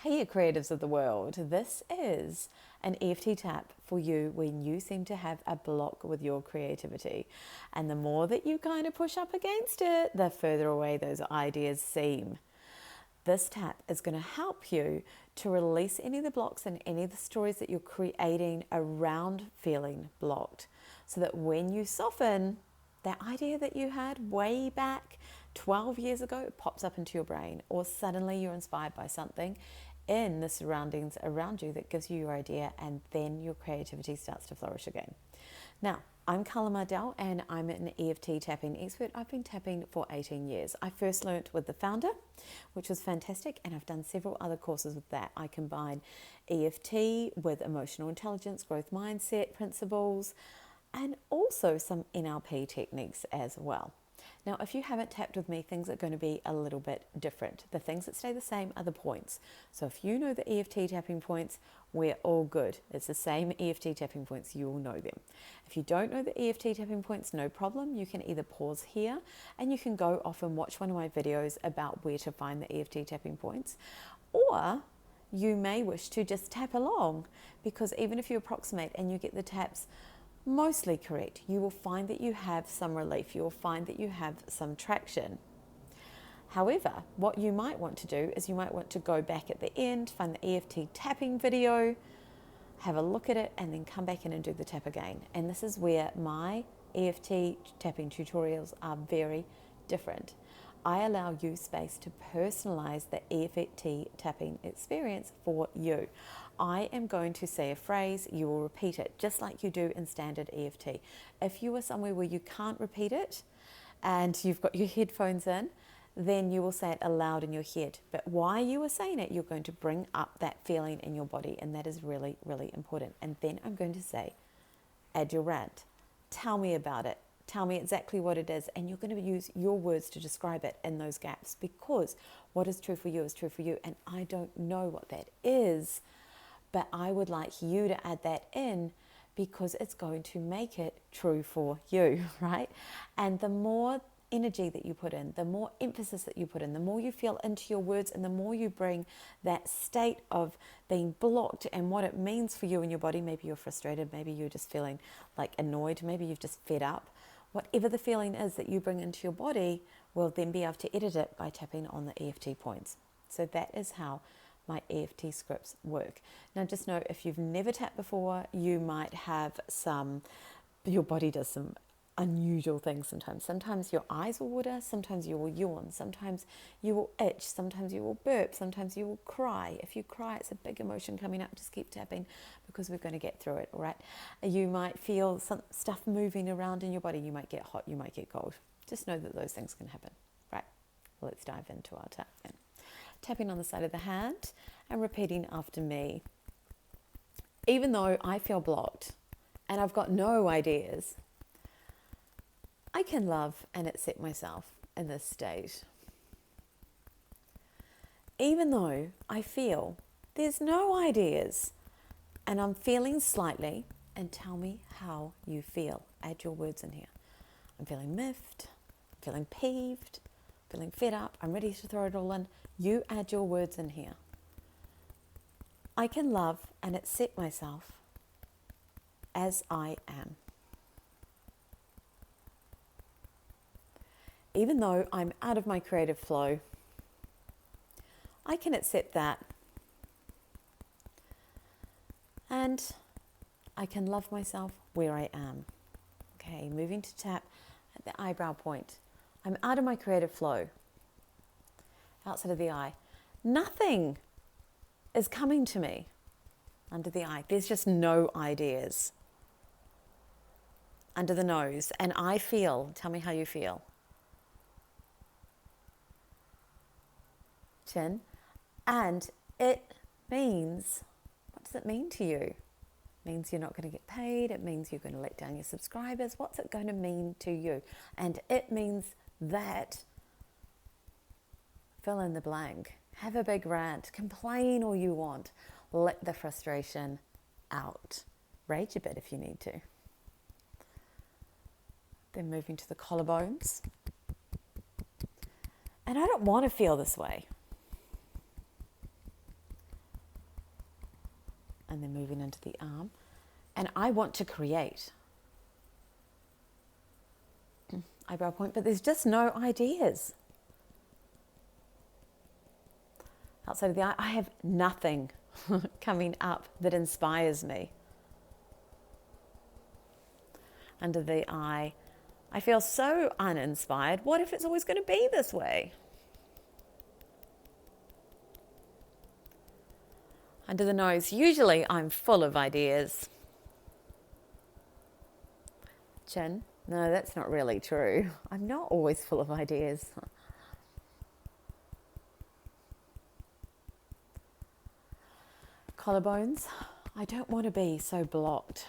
Hey, you creatives of the world. This is an EFT tap for you when you seem to have a block with your creativity. And the more that you kind of push up against it, the further away those ideas seem. This tap is going to help you to release any of the blocks and any of the stories that you're creating around feeling blocked, so that when you soften, that idea that you had way back 12 years ago, it pops up into your brain, or suddenly you're inspired by something in the surroundings around you that gives you your idea, and then your creativity starts to flourish again. Now, I'm Carla Mardell and I'm an EFT tapping expert. I've been tapping for 18 years. I first learnt with the founder, which was fantastic, and I've done several other courses with that. I combine EFT with emotional intelligence, growth mindset principles, and also some NLP techniques as well. Now, if you haven't tapped with me, things are going to be a little bit different. The things that stay the same are the points. So if you know the EFT tapping points, we're all good. It's the same EFT tapping points, you will know them. If you don't know the EFT tapping points, no problem. You can either pause here and you can go off and watch one of my videos about where to find the EFT tapping points, or you may wish to just tap along, because even if you approximate and you get the taps mostly correct, you will find that you have some relief. You will find that you have some traction. However, what you might want to do is you might want to go back at the end, find the EFT tapping video, have a look at it, and then come back in and do the tap again. And this is where my EFT tapping tutorials are very different. I allow you space to personalize the EFT tapping experience for you. I am going to say a phrase, you will repeat it, just like you do in standard EFT. If you are somewhere where you can't repeat it and you've got your headphones in, then you will say it aloud in your head. But while you are saying it, you're going to bring up that feeling in your body, and that is really, really important. And then I'm going to say, add your rant. Tell me about it. Tell me exactly what it is, and you're going to use your words to describe it in those gaps, because what is true for you is true for you, and I don't know what that is, but I would like you to add that in, because it's going to make it true for you, right? And the more energy that you put in, the more emphasis that you put in, the more you feel into your words, and the more you bring that state of being blocked and what it means for you in your body. Maybe you're frustrated, maybe you're just feeling like annoyed, maybe you've just fed up. Whatever the feeling is that you bring into your body, will then be able to edit it by tapping on the EFT points. So that is how my EFT scripts work. Now, just know, if you've never tapped before, you might have your body does some unusual things sometimes. Sometimes your eyes will water, sometimes you will yawn, sometimes you will itch, sometimes you will burp, sometimes you will cry. If you cry, it's a big emotion coming up. Just keep tapping, because we're going to get through it, all right? You might feel some stuff moving around in your body. You might get hot, you might get cold. Just know that those things can happen, right? Let's dive into our tap then. Tapping on the side of the hand and repeating after me. Even though I feel blocked and I've got no ideas, I can love and accept myself in this state. Even though I feel there's no ideas and I'm feeling slightly, and tell me how you feel. Add your words in here. I'm feeling miffed, I'm feeling peeved, feeling fed up, I'm ready to throw it all in. You add your words in here. I can love and accept myself as I am. Even though I'm out of my creative flow, I can accept that. And I can love myself where I am. Okay, moving to tap at the eyebrow point. I'm out of my creative flow. Outside of the eye. Nothing is coming to me under the eye. There's just no ideas. Under the nose. And I feel, tell me how you feel. Chin. And it means, what does it mean to you? It means you're not going to get paid. It means you're going to let down your subscribers. What's it going to mean to you? And it means that, fill in the blank. Have a big rant. Complain all you want. Let the frustration out. Rage a bit if you need to. Then moving to the collarbones. And I don't want to feel this way. and then moving into the arm. And I want to create. Eyebrow point, but there's just no ideas. Outside of the eye, I have nothing coming up that inspires me. Under the eye, I feel so uninspired. What if it's always going to be this way? Under the nose, usually I'm full of ideas. Chin, no, that's not really true. I'm not always full of ideas. Collarbones, I don't want to be so blocked.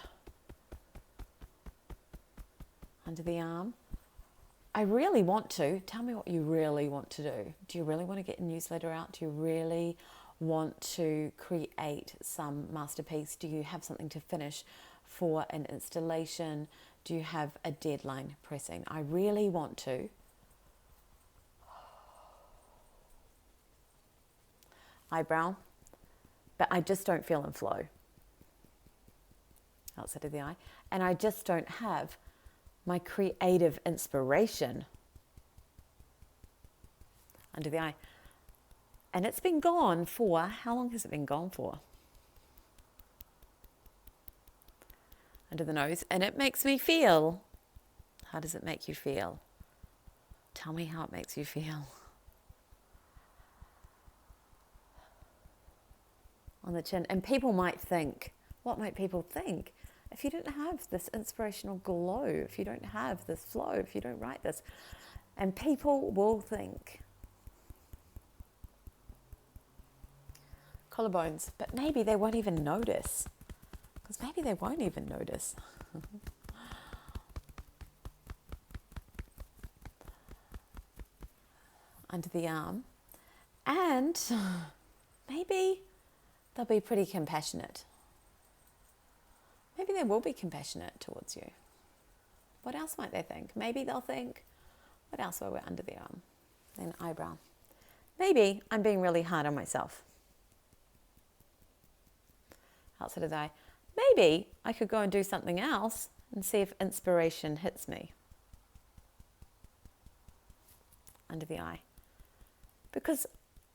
Under the arm, I really want to. Tell me what you really want to do. Do you really want to get a newsletter out? Do you really want to create some masterpiece? Do you have something to finish for an installation? Do you have a deadline pressing? I really want to. Eyebrow, but I just don't feel in flow. Outside of the eye. And I just don't have my creative inspiration. Under the eye. And it's been gone for, how long has it been gone for? Under the nose. And it makes me feel. How does it make you feel? Tell me how it makes you feel. On the chin. And people might think, what might people think? If you don't have this inspirational glow, if you don't have this flow, if you don't write this, and people will think. Collarbones, but maybe they won't even notice. Because maybe they won't even notice. Under the arm. And maybe they'll be pretty compassionate. Maybe they will be compassionate towards you. What else might they think? Maybe they'll think, what else while we're under the arm? Then eyebrow. Maybe I'm being really hard on myself. Outside of the eye. Maybe I could go and do something else and see if inspiration hits me. Under the eye. Because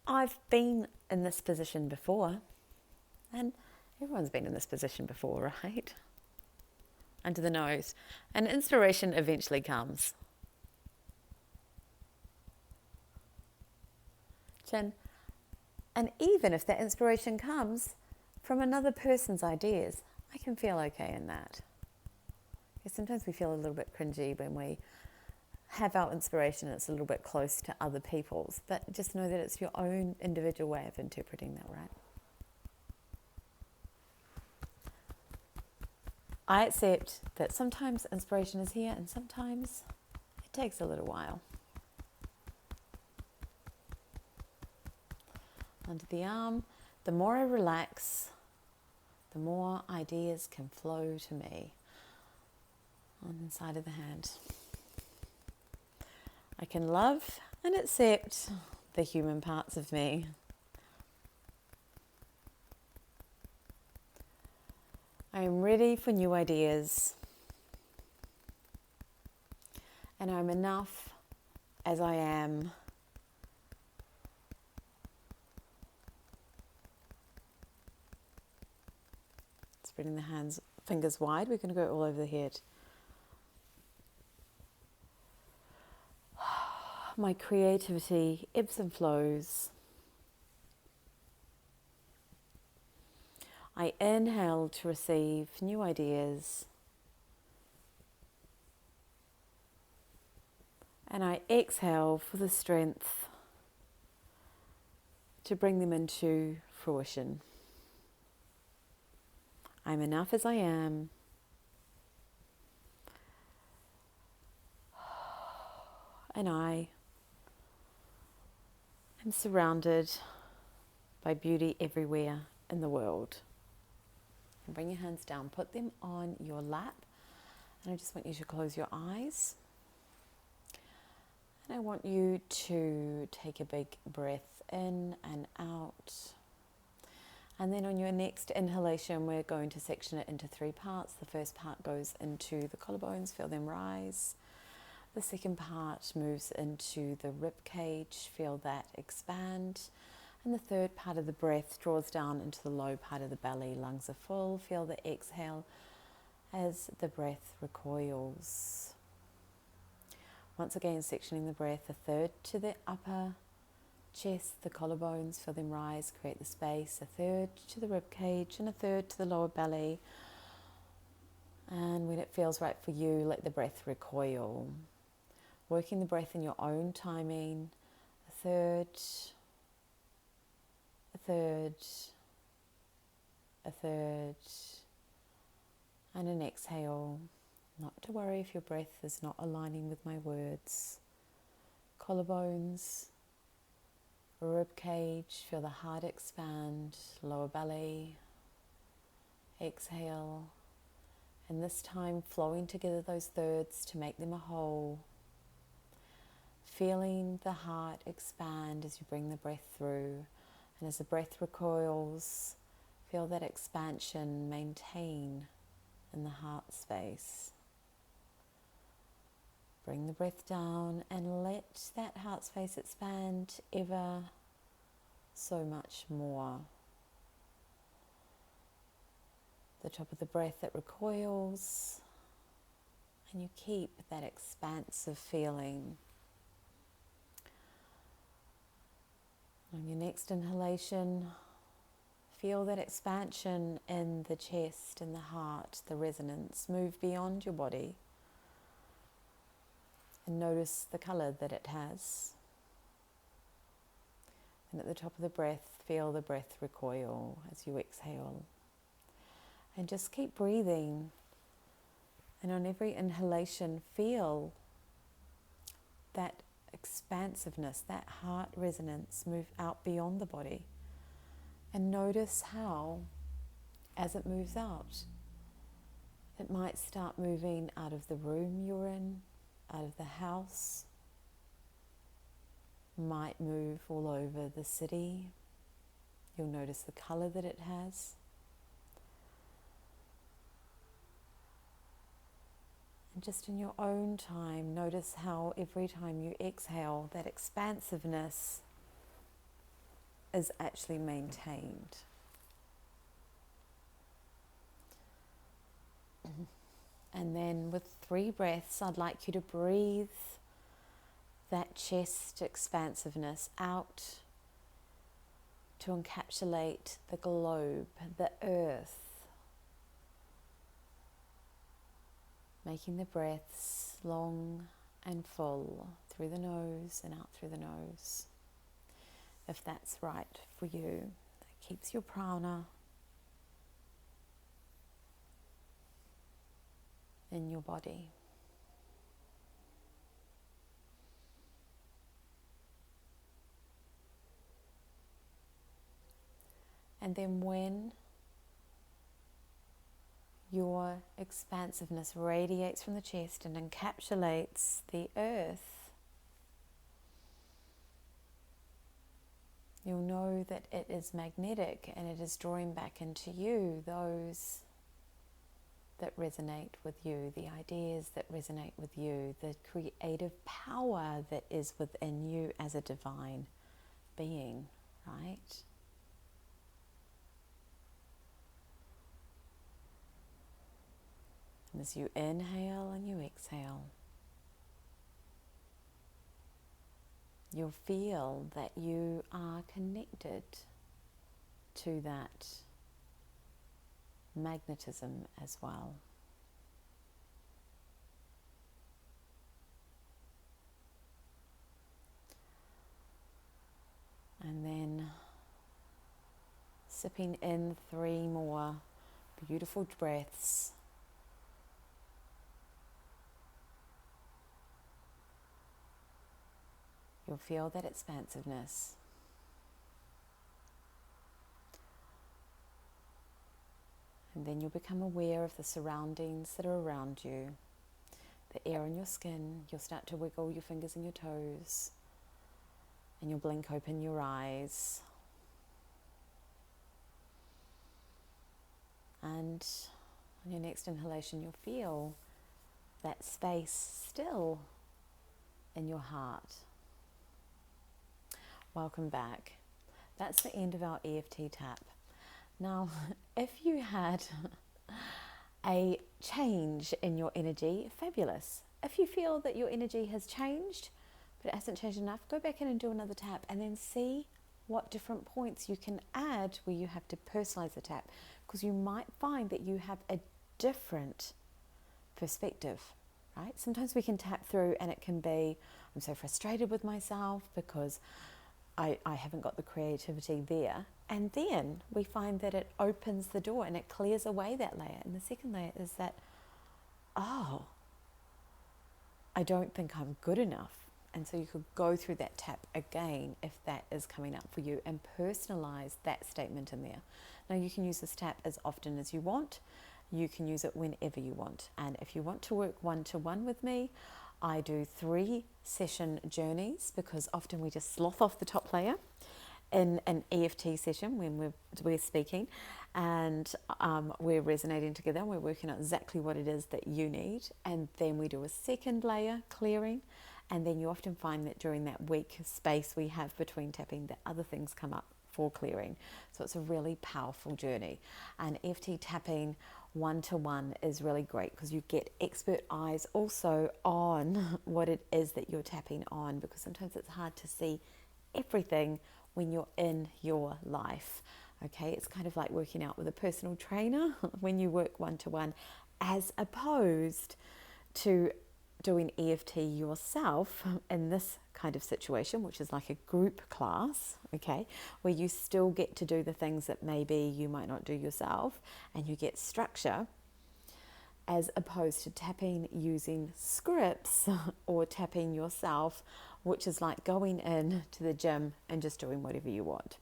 I've been in this position before. And everyone's been in this position before, right? Under the nose. And inspiration eventually comes. Chin. And even if that inspiration comes from another person's ideas, I can feel okay in that. Because sometimes we feel a little bit cringy when we have our inspiration and it's a little bit close to other people's. But just know that it's your own individual way of interpreting that, right? I accept that sometimes inspiration is here and sometimes it takes a little while. Under the arm, the more I relax, the more ideas can flow to me. On the side of the hand. I can love and accept the human parts of me. I am ready for new ideas. And I'm enough as I am. Spreading the hands, fingers wide. We're going to go all over the head. My creativity ebbs and flows. I inhale to receive new ideas. And I exhale for the strength to bring them into fruition. I'm enough as I am. And I am surrounded by beauty everywhere in the world. And bring your hands down, put them on your lap. And I just want you to close your eyes. And I want you to take a big breath in and out. And then on your next inhalation, we're going to section it into 3 parts. The first part goes into the collarbones, feel them rise. The second part moves into the rib cage, feel that expand. And the third part of the breath draws down into the low part of the belly, lungs are full, feel the exhale as the breath recoils. Once again, sectioning the breath, a third to the upper chest, the collarbones, feel them rise, create the space, a third to the rib cage and a third to the lower belly. And when it feels right for you, let the breath recoil. Working the breath in your own timing, a third, a third, a third, and an exhale. Not to worry if your breath is not aligning with my words. Collarbones, rib cage, feel the heart expand, lower belly, exhale, and this time flowing together those thirds to make them a whole. Feeling the heart expand as you bring the breath through, and as the breath recoils, feel that expansion maintain in the heart space. Bring the breath down and let that heart space expand ever so much more. The top of the breath that recoils, and you keep that expansive feeling. On your next inhalation, feel that expansion in the chest, in the heart, the resonance. Move beyond your body and notice the colour that it has. And at the top of the breath, feel the breath recoil as you exhale. And just keep breathing. And on every inhalation, feel that expansiveness, that heart resonance move out beyond the body. And notice how, as it moves out, it might start moving out of the room you're in, out of the house, might move all over the city. You'll notice the colour that it has. And just in your own time, notice how every time you exhale, that expansiveness is actually maintained. And then with 3 breaths, I'd like you to breathe that chest expansiveness out to encapsulate the globe, the earth, making the breaths long and full through the nose and out through the nose. If that's right for you, that keeps your prana in your body. And then when your expansiveness radiates from the chest and encapsulates the earth, you'll know that it is magnetic and it is drawing back into you those that resonate with you, the ideas that resonate with you, the creative power that is within you as a divine being, right? And as you inhale and you exhale, you'll feel that you are connected to that magnetism as well. And then sipping in 3 more beautiful breaths. You'll feel that expansiveness. And then you'll become aware of the surroundings that are around you. The air on your skin. You'll start to wiggle your fingers and your toes. And you'll blink open your eyes. And on your next inhalation, you'll feel that space still in your heart. Welcome back. That's the end of our EFT tap. Now, if you had a change in your energy, fabulous. If you feel that your energy has changed, but it hasn't changed enough, go back in and do another tap and then see what different points you can add where you have to personalize the tap, because you might find that you have a different perspective, right? Sometimes we can tap through and it can be, I'm so frustrated with myself because I haven't got the creativity there. And then we find that it opens the door and it clears away that layer. And the second layer is that, oh, I don't think I'm good enough. And so you could go through that tap again if that is coming up for you and personalize that statement in there. Now you can use this tap as often as you want. You can use it whenever you want. And if you want to work one-to-one with me, I do 3 session journeys, because often we just slough off the top layer in an EFT session when we're speaking, and we're resonating together and we're working out exactly what it is that you need. And then we do a second layer clearing, and then you often find that during that week space we have between tapping, that other things come up for clearing. So it's a really powerful journey. And EFT tapping one-to-one is really great because you get expert eyes also on what it is that you're tapping on, because sometimes it's hard to see everything when you're in your life. Okay, it's kind of like working out with a personal trainer when you work one-to-one, as opposed to doing EFT yourself in this kind of situation, which is like a group class, okay, where you still get to do the things that maybe you might not do yourself and you get structure, as opposed to tapping using scripts or tapping yourself, which is like going in to the gym and just doing whatever you want.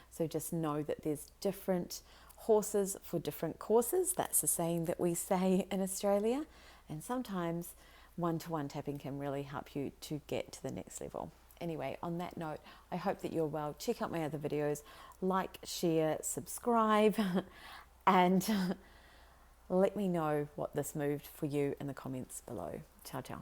So just know that there's different horses for different courses. That's the saying that we say in Australia. And sometimes one-to-one tapping can really help you to get to the next level. Anyway, on that note, I hope that you're well. Check out my other videos, like, share, subscribe, and let me know what this moved for you in the comments below. Ciao, ciao.